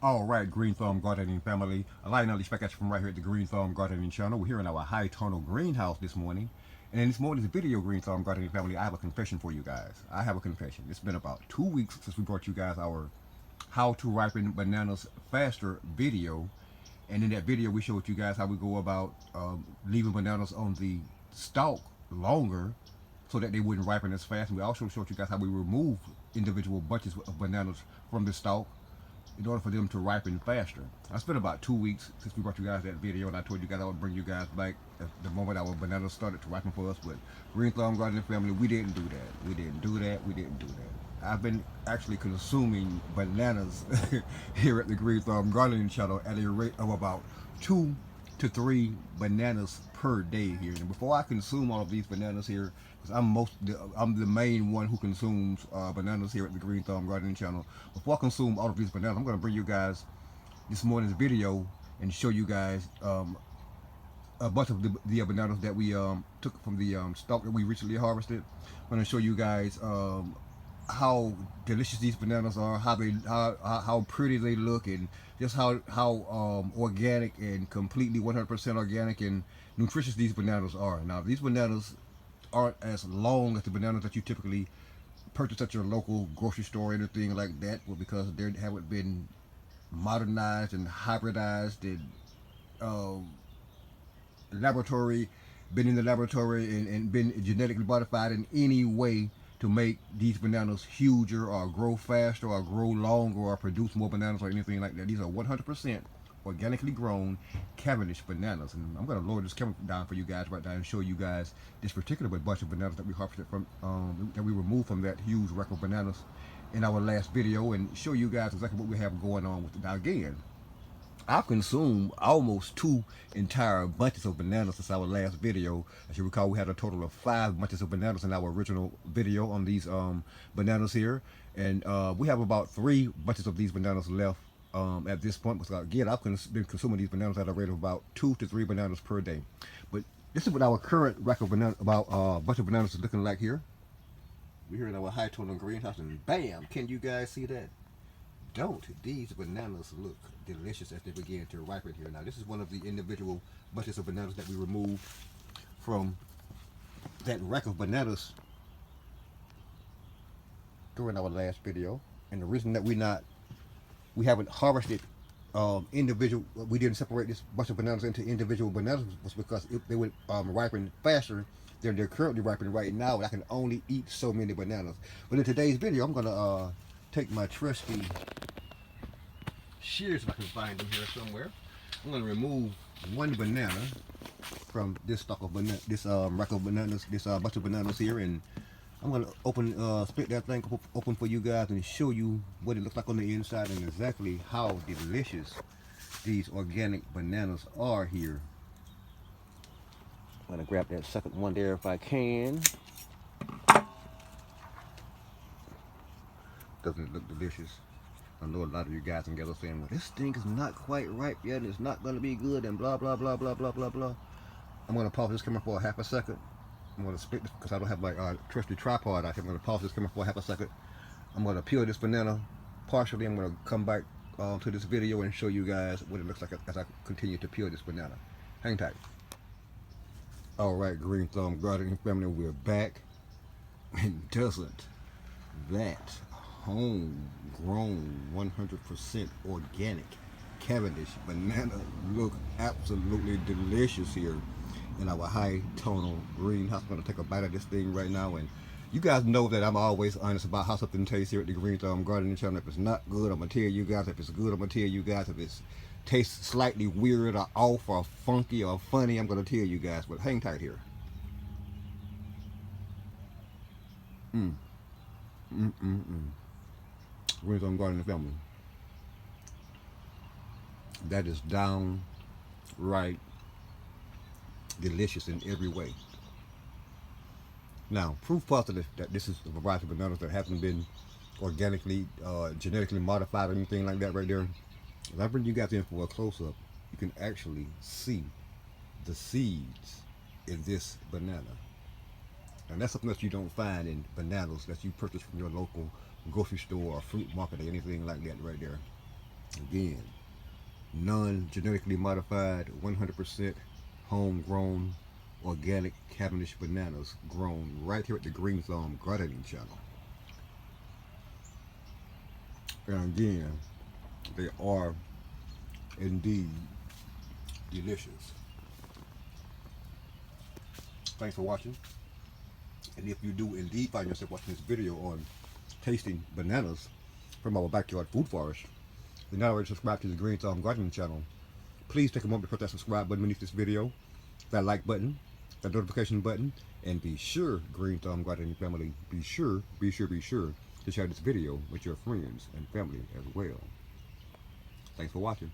All right, Green Thumb Gardening family. Allowing all respect from right here at the Green Thumb Gardening channel. We're here in our high tonal greenhouse this morning. And in this morning's video, Green Thumb Gardening family, I have a confession for you guys. I have a confession. It's been about 2 weeks since we brought you guys our how to ripen bananas faster video. And in that video, we showed you guys how we go about leaving bananas on the stalk longer so that they wouldn't ripen as fast. And we also showed you guys how we remove individual bunches of bananas from the stalk in order for them to ripen faster. I spent about 2 weeks since we brought you guys that video, and I told you guys I would bring you guys back at the moment our bananas started to ripen for us. But Green Thumb Gardening family, we didn't do that. We didn't do that. We didn't do that. I've been actually consuming bananas here at the Green Thumb Gardening channel at a rate of about 2 to 3 bananas per day here. And before I consume all of these bananas here, because I'm the main one who consumes bananas here at the Green Thumb Gardening channel. Before I consume all of these bananas, I'm going to bring you guys this morning's video and show you guys a bunch of the bananas that we took from the stalk that we recently harvested. I'm going to show you guys how delicious these bananas are, how pretty they look, and just how organic and completely 100% organic and nutritious these bananas are. Now, these bananas aren't as long as the bananas that you typically purchase at your local grocery store or anything like that, well, because they haven't been modernized and hybridized and uh, laboratory, been in the laboratory and been genetically modified in any way to make these bananas huger or grow faster or grow longer or produce more bananas or anything like that. These are 100% organically grown Cavendish bananas. And I'm going to lower this camera down for you guys right now and show you guys this particular bunch of bananas that we harvested from, that we removed from that huge rack of bananas in our last video, and show you guys exactly what we have going on with it. Now again, I've consumed almost 2 entire bunches of bananas since our last video. As you recall, we had a total of 5 bunches of bananas in our original video on these bananas here. And we have about 3 bunches of these bananas left at this point. Because again, I've been consuming these bananas at a rate of about 2 to 3 bananas per day. But this is what our current rack of banana, about bunch of bananas is looking like here. We're here in our high tonal greenhouse, and bam, can you guys see that? Don't these bananas look delicious as they begin to ripen here? Now, this is one of the individual bunches of bananas that we removed from that rack of bananas during our last video. And the reason that we haven't harvested individual, we didn't separate this bunch of bananas into individual bananas, was because they would ripen faster than they're currently ripening right now. I can only eat so many bananas. But in today's video, I'm gonna take my trusty shears, if I can find them here somewhere. I'm going to remove one banana from this stalk of banana, this rack of bananas, this bunch of bananas here, and I'm going to split that thing open for you guys and show you what it looks like on the inside and exactly how delicious these organic bananas are here. I'm going to grab that second one there if I can. Doesn't it look delicious? I know a lot of you guys can get us saying, well, this thing is not quite ripe yet, and it's not going to be good, and blah, blah, blah, blah, blah, blah, blah. I'm going to pause this camera for a half a second. I'm going to split this because I don't have my trusty tripod. I'm going to pause this camera for a half a second. I'm going to peel this banana partially. I'm going to come back to this video and show you guys what it looks like as I continue to peel this banana. Hang tight. All right, Green Thumb Gardening family, we're back. And doesn't that homegrown 100% organic Cavendish banana look absolutely delicious here in our high tonal greenhouse? I'm going to take a bite of this thing right now, and you guys know that I'm always honest about how something tastes here at the Green Thumb Gardening channel. If it's not good, I'm going to tell you guys. If it's good, I'm going to tell you guys. If it tastes slightly weird or off or funky or funny, I'm going to tell you guys. But hang tight here. Green Thumb Gardening family, that is downright delicious in every way. Now, proof positive that this is a variety of bananas that haven't been organically, genetically modified or anything like that right there. If I bring you guys in for a close-up, you can actually see the seeds in this banana. And that's something that you don't find in bananas that you purchase from your local grocery store or fruit market or anything like that right there. Again, non-genetically modified, 100% homegrown, organic Cavendish bananas grown right here at the Green Thumb Gardening Channel. And again, they are indeed delicious. Thanks for watching. And if you do indeed find yourself watching this video on tasting bananas from our backyard food forest, then not already subscribe to the Green Thumb Gardening Channel. Please take a moment to press that subscribe button beneath this video, that like button, that notification button, and be sure, Green Thumb Gardening family, be sure to share this video with your friends and family as well. Thanks for watching.